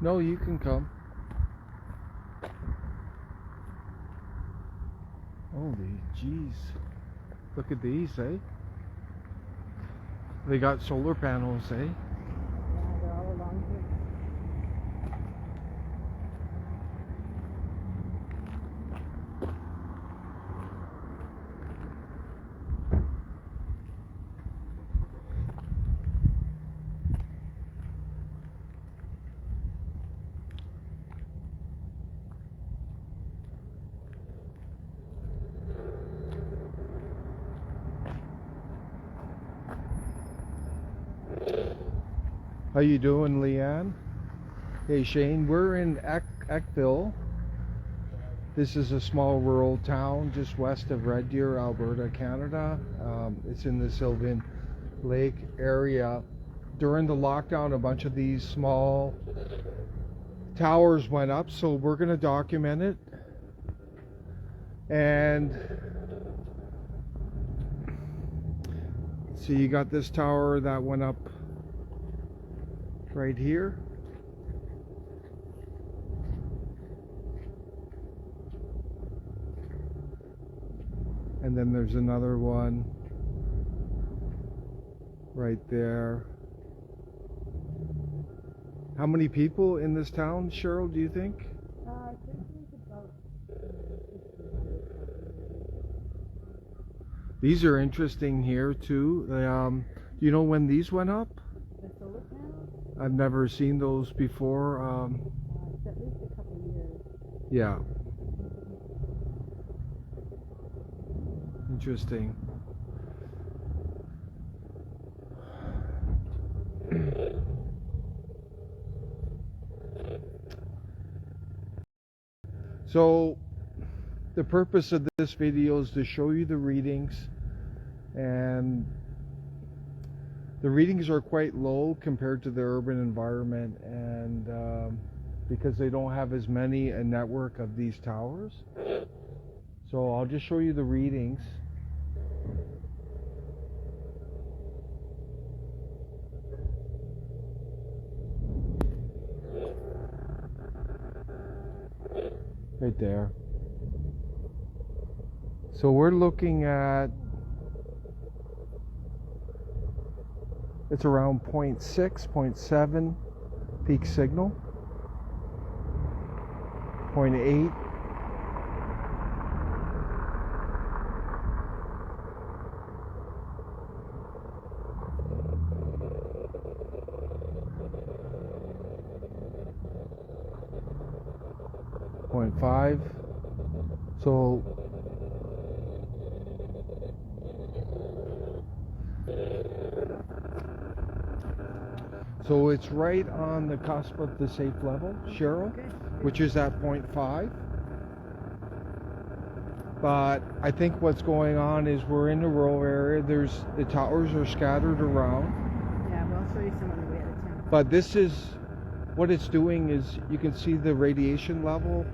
No, you can come. Holy jeez. Look at these, eh? They got solar panels, eh? Yeah, they're all along here. How you doing, Leanne? Hey, Shane. We're in Eckville. This is a small rural town just west of Red Deer, Alberta, Canada. It's in the Sylvan Lake area. During the lockdown, a bunch of these small towers went up, so we're going to document it. And so you got this tower that went up right here. And then there's another one right there. How many people in this town, Cheryl, do you think? I think it's about 1,500. These are interesting here too. Do you know when these went up? The solar panels? I've never seen those before. It's at least a couple of years. Yeah. Interesting. So the purpose of this video is to show you the readings, and the readings are quite low compared to the urban environment, and because they don't have as many a network of these towers. So I'll just show you the readings. Right there. So we're looking at, it's around 0.6, 0.7 peak signal, 0.8. .5. So it's right on the cusp of the safe level, Cheryl, Okay. which is at 0.5. But I think what's going on is we're in the rural area. The towers are scattered around. Yeah, well, I'll show you some on the way out of town. But this is what it's doing is you can see the radiation level.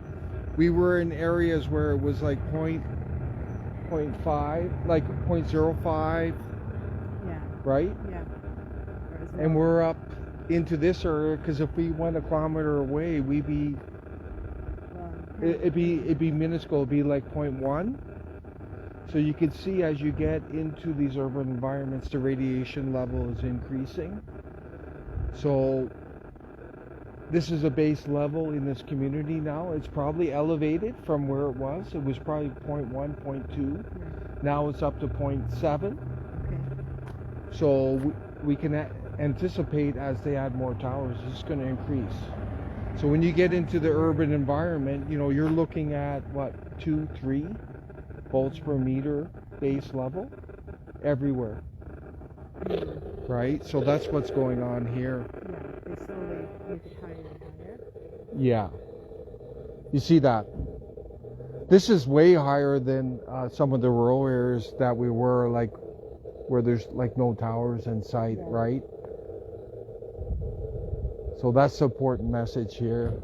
We were in areas where it was like 0.5, like 0.05, Yeah, right? yeah. And we're up into this area because if we went a kilometer away, we'd be it'd be minuscule. It'd be like 0.1. So you can see as you get into these urban environments, the radiation level is increasing. So this is a base level in this community now. It's probably elevated from where it was. It was probably 0.1, 0.2. Now it's up to 0.7. Okay. So we can anticipate as they add more towers, it's going to increase. So when you get into the urban environment, you know, you're looking at what, 2-3 volts per meter base level everywhere, right? So that's what's going on here. Yeah, they slowly make it higher and higher. Yeah, you see that. This is way higher than some of the rural areas that we were, like where there's like no towers in sight, right? So that's the important message here.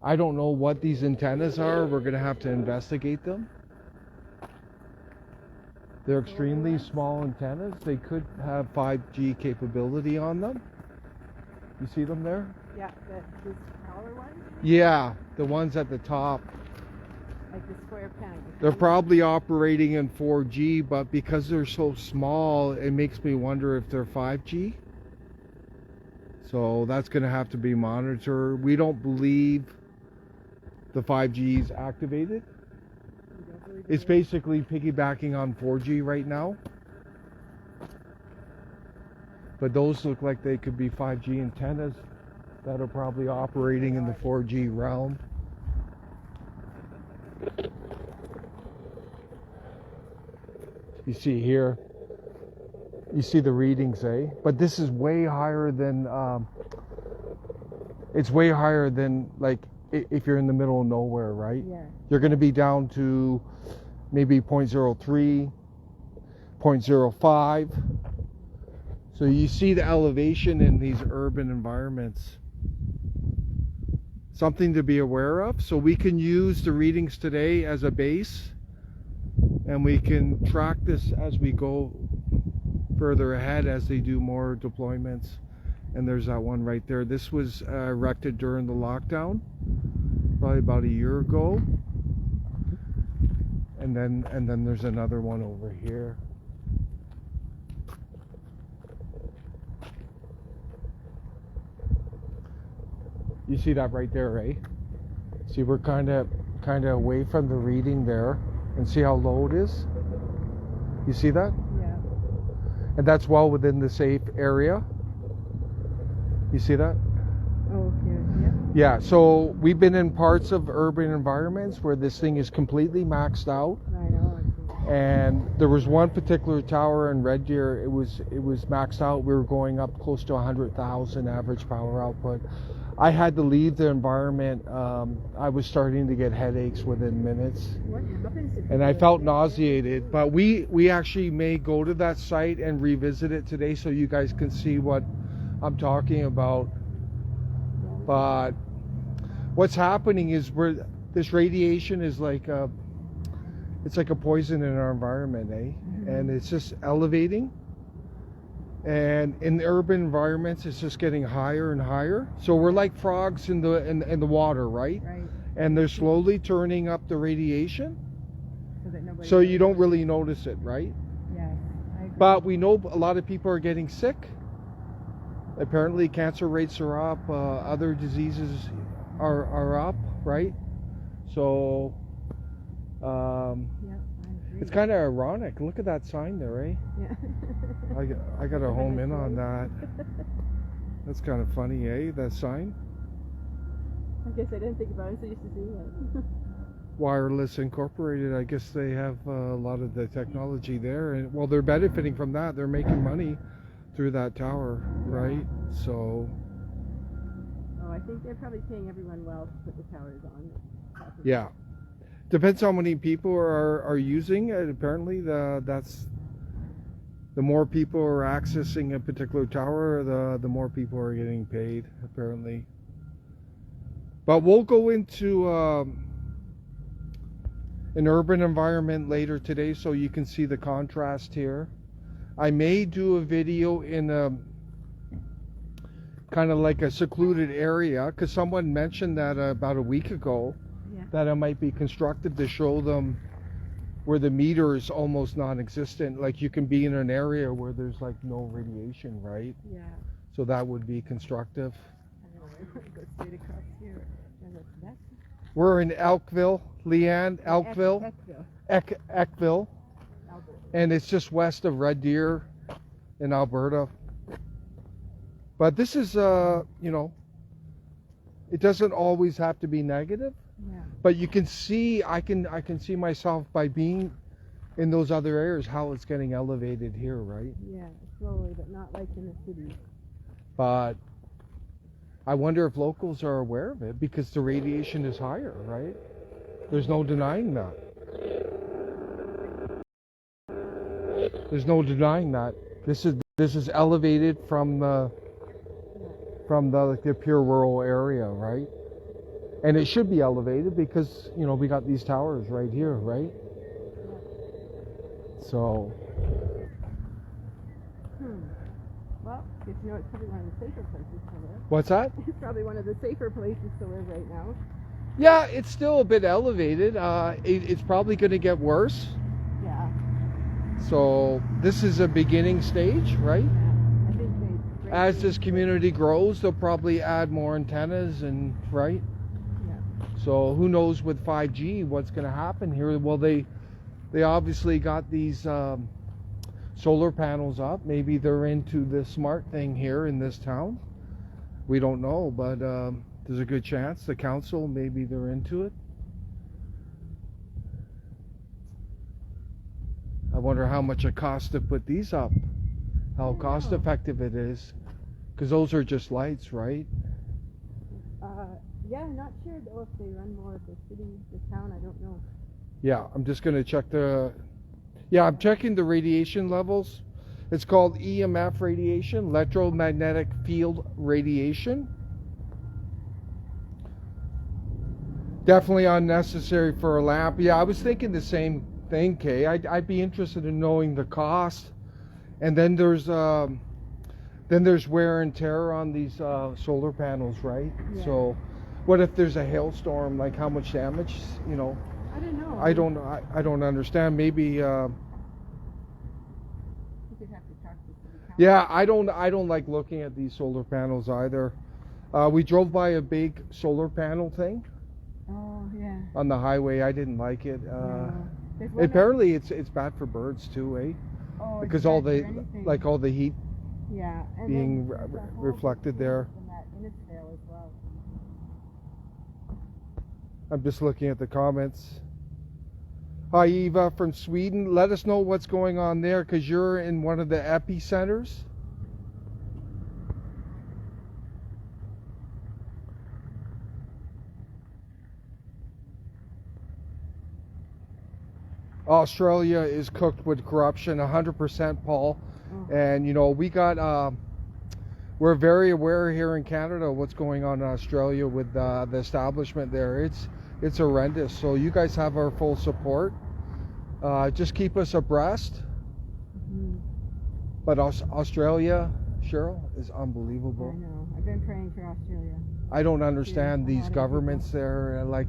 I don't know what these antennas are. We're going to have to investigate them. They're extremely small antennas. They could have 5G capability on them. You see them there? Yeah, these taller ones, Yeah, the ones at the top. like the square panels. They're probably operating in 4G, but because they're so small, it makes me wonder if they're 5G. So that's going to have to be monitored. We don't believe the 5G is activated. It's basically piggybacking on 4G right now. But those look like they could be 5G antennas that are probably operating in the 4G realm. You see here, you see the readings, eh? But this is way higher than, it's way higher than, like, if you're in the middle of nowhere, right? Yeah. You're going to be down to maybe 0.03, 0.05. So you see the elevation in these urban environments. Something to be aware of. So we can use the readings today as a base, and we can track this as we go further ahead as they do more deployments. And there's that one right there. This was erected during the lockdown, probably about a year ago. And then there's another one over here. You see that right there, eh? See, we're kind of away from the reading there, and see how low it is? You see that? Yeah. And that's well within the safe area. You see that? Oh, here, yeah. Yeah, so we've been in parts of urban environments where this thing is completely maxed out. I know. And there was one particular tower in Red Deer, it was maxed out. We were going up close to 100,000 average power output. I had to leave the environment. I was starting to get headaches within minutes. What happens if And I felt nauseated. But we actually may go to that site and revisit it today so you guys can see what I'm talking about. But what's happening is this radiation is like it's like a poison in our environment, eh? Mm-hmm. And it's just elevating. And in the urban environments, it's just getting higher and higher. So we're like frogs in the water, right? Right. And they're slowly turning up the radiation. So, so you don't really notice it, right? Yeah. I agree. But we know a lot of people are getting sick. Apparently cancer rates are up, other diseases are up, right? So Yeah, I agree. it's kind of ironic. Look at that sign there, eh? Yeah. I got to home in on that. That's kind of funny, eh? That sign. I guess I didn't think about it, so used to see it. Wireless Incorporated, I guess they have a lot of the technology there, and well, they're benefiting from that. They're making money through that tower, right? So Oh, I think they're probably paying everyone well to put the towers on. yeah, depends how many people are using it. Apparently that's the more people are accessing a particular tower, the more people are getting paid, apparently. But we'll go into an urban environment later today so you can see the contrast here. I may do a video in a kind of like a secluded area, because someone mentioned that about a week ago, that it might be constructed to show them where the meter is almost non-existent. Like you can be in an area where there's like no radiation, right? Yeah. So that would be constructive. I know, I want to go straight across here. We're in Elkville, Leanne, Elkville. Eckville. Alberta. And it's just west of Red Deer in Alberta. But this is, you know, it doesn't always have to be negative. Yeah. But you can see, I can see myself by being in those other areas how it's getting elevated here, right? Yeah, slowly, but not like in the city. But I wonder if locals are aware of it, because the radiation is higher, right? There's no denying that. There's no denying that. This is elevated from the like the pure rural area, right? And it should be elevated because, you know, we got these towers right here, right? Yeah. So Well, if you know, it's probably one of the safer places to live. What's that? It's probably one of the safer places to live right now. Yeah, it's still a bit elevated. It's probably going to get worse. Yeah. So this is a beginning stage, right? Yeah. I think they. As this community grows, they'll probably add more antennas, and right. Yeah. So who knows with 5G what's going to happen here? Well, they obviously got these solar panels up. Maybe they're into the smart thing here in this town. We don't know, but there's a good chance the council, maybe they're into it. I wonder how much it costs to put these up, how cost effective it is, because those are just lights, right? Yeah, I'm not sure though if they run more of the city, the town. I don't know. Yeah, I'm just going to check I'm checking the radiation levels. It's called EMF radiation, electromagnetic field radiation. Definitely unnecessary for a lamp. Yeah, I was thinking the same thing, Kay. I'd be interested in knowing the cost. And then there's wear and tear on these solar panels, right? Yeah. So what if there's a hailstorm? Like how much damage, you know? I don't know. I don't understand. Maybe You could have to talk to city council. yeah, I don't like looking at these solar panels either. We drove by a big solar panel thing Oh yeah. on the highway. I didn't like it. No. There's one Apparently it's bad for birds too, eh? oh, it's Because bad all for the anything. like all the heat yeah, and being then there's a whole reflected there. in that in Eckville as well. I'm just looking at the comments. Hi Eva from Sweden. Let us know what's going on there because you're in one of the epicenters. Australia is cooked with corruption, 100%, Paul. Oh. And you know, we're very aware here in Canada what's going on in Australia with the establishment there. It's horrendous. So you guys have our full support. Just keep us abreast. Mm-hmm. But Australia, Cheryl, is unbelievable. I know. I've been praying for Australia. I don't understand Yeah, a these lot of governments people. there. Like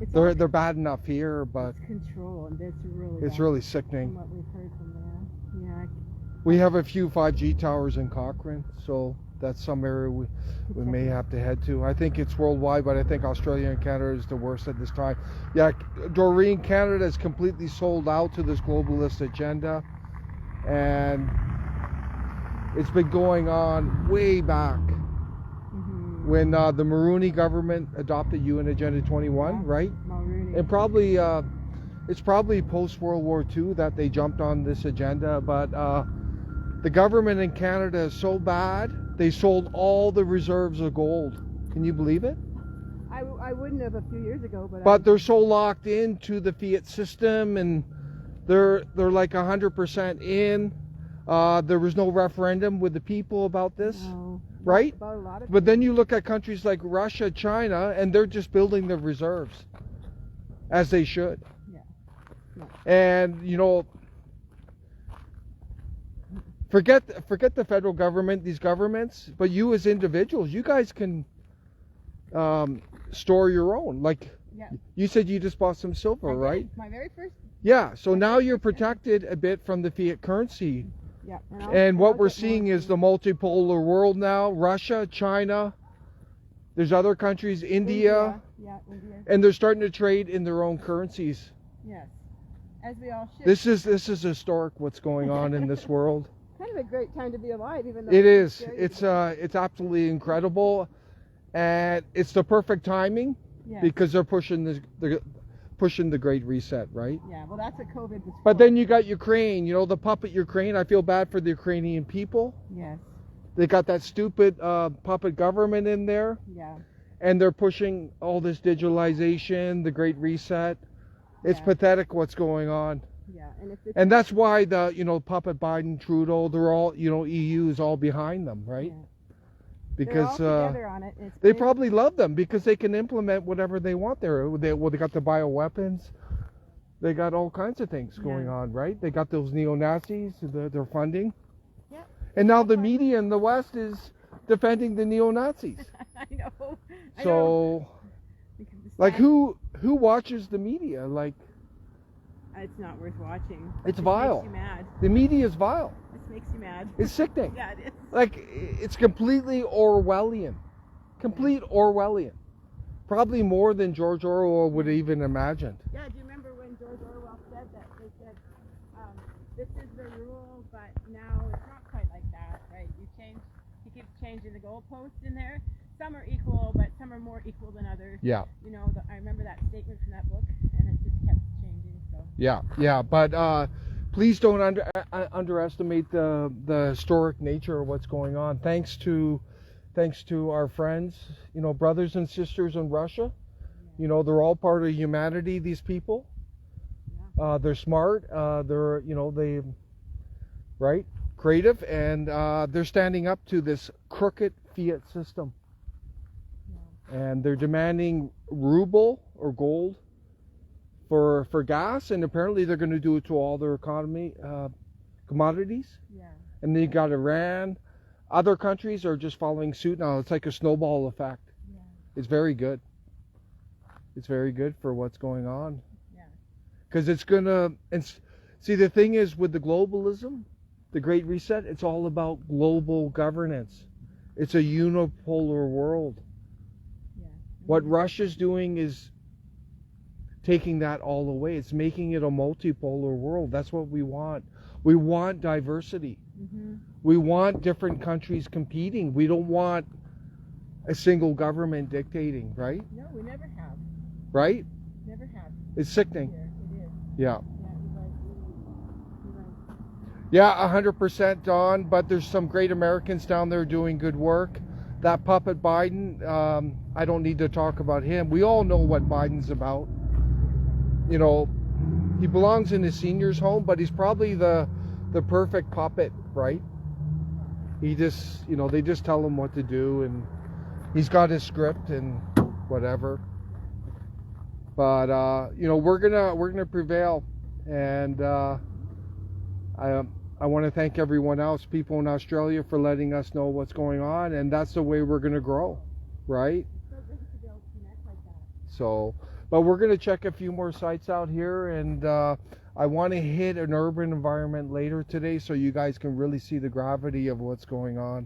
It's they're bad enough here, but it's control, and it's really it's bad really from sickening. what we've heard from there. Yeah. We have a few 5G towers in Cochrane, so that's some area we may have to head to. I think it's worldwide, but I think Australia and Canada is the worst at this time. Yeah, Doreen, Canada is completely sold out to this globalist agenda, and it's been going on way back Mm-hmm. when the Mulroney government adopted UN Agenda 21, Yeah. right? Mulroney. And probably it's probably post World War II that they jumped on this agenda, but the government in Canada is so bad they sold all the reserves of gold. Can you believe it? I wouldn't have a few years ago, But they're so locked into the fiat system, and they're like 100% in. There was no referendum with the people about this, no, right? about a lot of But then you look at countries like Russia, China, and they're just building their reserves, as they should. Yeah. Yeah. And you know, forget the federal government, these governments, but you as individuals, you guys can store your own. Like Yeah. you said, you just bought some silver, I did. right? My very first. Yeah. So now you're protected a bit from the fiat currency. Yeah. And what we're seeing is the multipolar world now. Russia, China, there's other countries, India, Yeah, India. and they're starting to trade in their own currencies. Yes. As we all should. This is historic what's going on in this world. Kind of a great time to be alive, even though It is. scary It's today. it's absolutely incredible, and it's the perfect timing Yes. because they're pushing the Great Reset, right? Yeah. Well, that's what COVID was. But for. then you got Ukraine. You know, the puppet Ukraine. I feel bad for the Ukrainian people. Yes. They got that stupid puppet government in there, Yeah. and they're pushing all this digitalization, the Great Reset. It's Yeah. pathetic what's going on. Yeah. And if it's And that's why the puppet Biden, Trudeau, they're all EU is all behind them, right? Yeah. Because they're all together on it. And it's they great. probably love them because they can implement whatever they want there. They got the bioweapons, they got all kinds of things going Yeah. on, right? They got those neo-Nazis, they're funding. Yep. And now the media in the West is defending the neo-Nazis. I know. I So, know. Because the like, stat- who watches the media? Like, It's not worth watching. it's It vile. makes you mad. The media is vile. This makes you mad. It's sickening. Yeah, it is. Like, it's completely Orwellian. Complete Orwellian. Probably more than George Orwell would have even imagined. Yeah, do you remember when George Orwell said that? They said, this is the rule, but now it's not quite like that, right? He keeps changing the goalposts in there. Some are equal, but some are more equal than others. Yeah. You know, I remember that statement from that book, and it just kept changing. So. Yeah. But please don't underestimate the historic nature of what's going on. Thanks to our friends, brothers and sisters in Russia. They're all part of humanity, these people. They're smart, they're creative, and they're standing up to this crooked fiat system. And they're demanding ruble or gold for gas, and apparently they're going to do it to all their commodities. And then you got Iran. Other countries are just following suit now. It's like a snowball effect. It's very good. It's very good for what's going on. Because it's going to... See, the thing is, with the globalism, the Great Reset, it's all about global governance. It's a unipolar world. What Russia's doing is taking that all away. It's making it a multipolar world. That's what we want. We want diversity. We want different countries competing. We don't want a single government dictating, right? No, we never have. Right? Never have. It's sickening. Here, it is. Yeah. You're Yeah, right. 100%, Don. But there's some great Americans down there doing good work. That puppet Biden, I don't need to talk about him. We all know what Biden's about. He belongs in a senior's home, but he's probably the perfect puppet, right? He just, they just tell him what to do, and he's got his script and whatever. But we're gonna prevail, and I want to thank everyone else, people in Australia, for letting us know what's going on, and that's the way we're going to grow, right? So great to be able to connect like that. So, but we're going to check a few more sites out here, and I want to hit an urban environment later today so you guys can really see the gravity of what's going on.